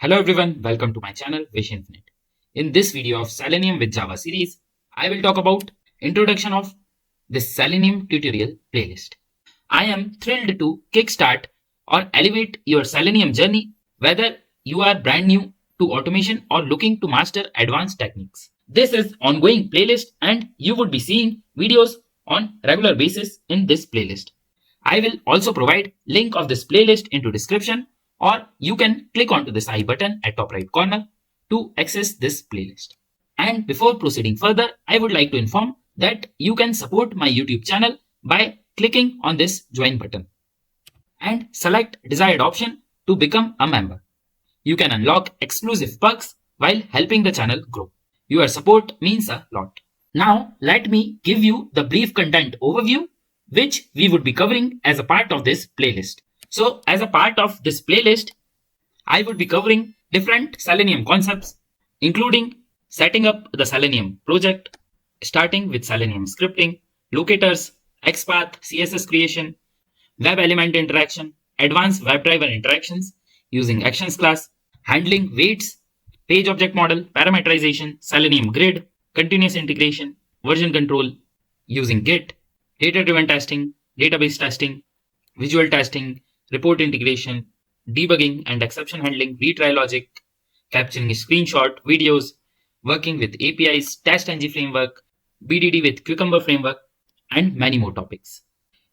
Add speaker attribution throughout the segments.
Speaker 1: Hello everyone, welcome to my channel Wish Infinite. In this video of Selenium with Java series, I will talk about introduction of this Selenium tutorial playlist. I am thrilled to kickstart or elevate your Selenium journey, whether you are brand new to automation or looking to master advanced techniques. This is ongoing playlist and you would be seeing videos on regular basis in this playlist. I will also provide link of this playlist into description, or you can click onto this I button at top right corner to access this playlist. And before proceeding further, I would like to inform that you can support my YouTube channel by clicking on this join button and select desired option to become a member. You can unlock exclusive perks while helping the channel grow. Your support means a lot. Now let me give you the brief content overview which we would be covering as a part of this playlist. So as a part of this playlist, I would be covering different Selenium concepts, including setting up the Selenium project, starting with Selenium scripting, locators, XPath, CSS creation, web element interaction, advanced WebDriver interactions using actions class, handling weights, page object model, parameterization, Selenium grid, continuous integration, version control using Git, data-driven testing, database testing, visual testing, report integration, debugging and exception handling, retry logic, capturing screenshot, videos, working with APIs, TestNG framework, BDD with Cucumber framework, and many more topics.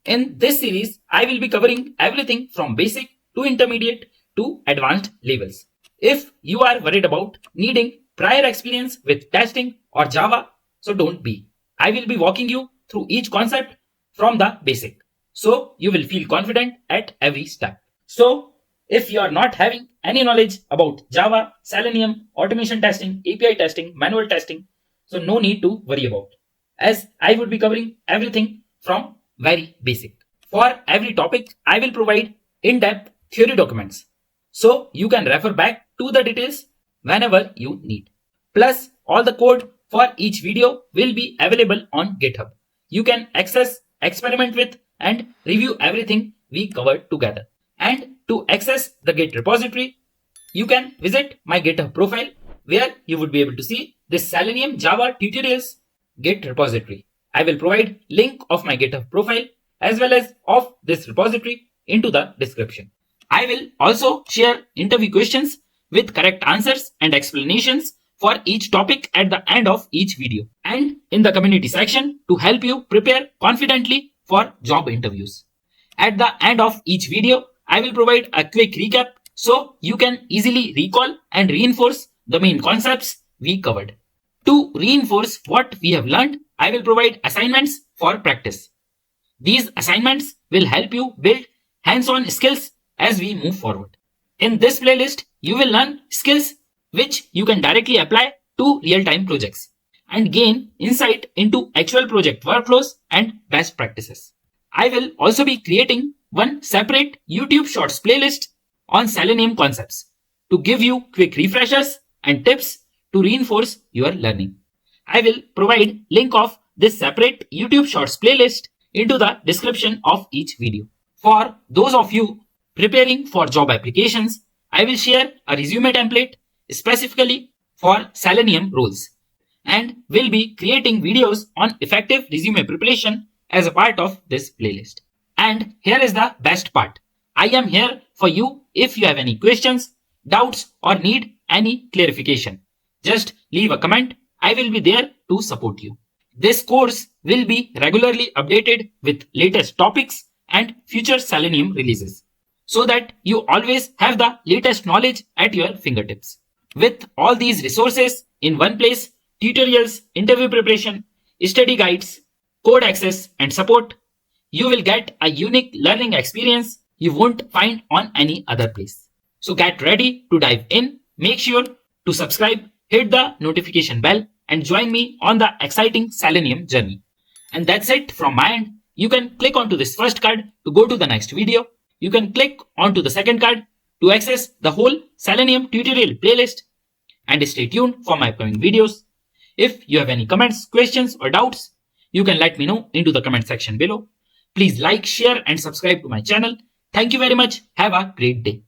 Speaker 1: In this series, I will be covering everything from basic to intermediate to advanced levels. If you are worried about needing prior experience with testing or Java, so don't be. I will be walking you through each concept from the basic, so you will feel confident at every step. So if you are not having any knowledge about Java, Selenium, automation testing, API testing, manual testing, so no need to worry about, as I would be covering everything from very basic. For every topic, I will provide in-depth theory documents, so you can refer back to the details whenever you need. Plus, all the code for each video will be available on GitHub. You can access, experiment with, and review everything we covered together. And to access the Git repository, you can visit my GitHub profile, where you would be able to see this Selenium Java tutorials Git repository. I will provide link of my GitHub profile as well as of this repository into the description. I will also share interview questions with correct answers and explanations for each topic at the end of each video, and in the community section to help you prepare confidently for job interviews. At the end of each video, I will provide a quick recap so you can easily recall and reinforce the main concepts we covered. To reinforce what we have learned, I will provide assignments for practice. These assignments will help you build hands-on skills as we move forward. In this playlist, you will learn skills which you can directly apply to real-time projects and gain insight into actual project workflows and best practices. I will also be creating one separate YouTube Shorts playlist on Selenium concepts to give you quick refreshers and tips to reinforce your learning. I will provide link of this separate YouTube Shorts playlist into the description of each video. For those of you preparing for job applications, I will share a resume template specifically for Selenium roles, and will be creating videos on effective resume preparation as a part of this playlist. And here is the best part. I am here for you if you have any questions, doubts, or need any clarification. Just leave a comment. I will be there to support you. This course will be regularly updated with latest topics and future Selenium releases, so that you always have the latest knowledge at your fingertips. With all these resources in one place, tutorials, interview preparation, study guides, code access, and support, you will get a unique learning experience you won't find on any other place. So get ready to dive in. Make sure to subscribe, hit the notification bell, and join me on the exciting Selenium journey. And that's it from my end. You can click onto this first card to go to the next video. You can click onto the second card to access the whole Selenium tutorial playlist, and stay tuned for my upcoming videos. If you have any comments, questions, or doubts, you can let me know into the comment section below. Please like, share, and subscribe to my channel. Thank you very much. Have a great day.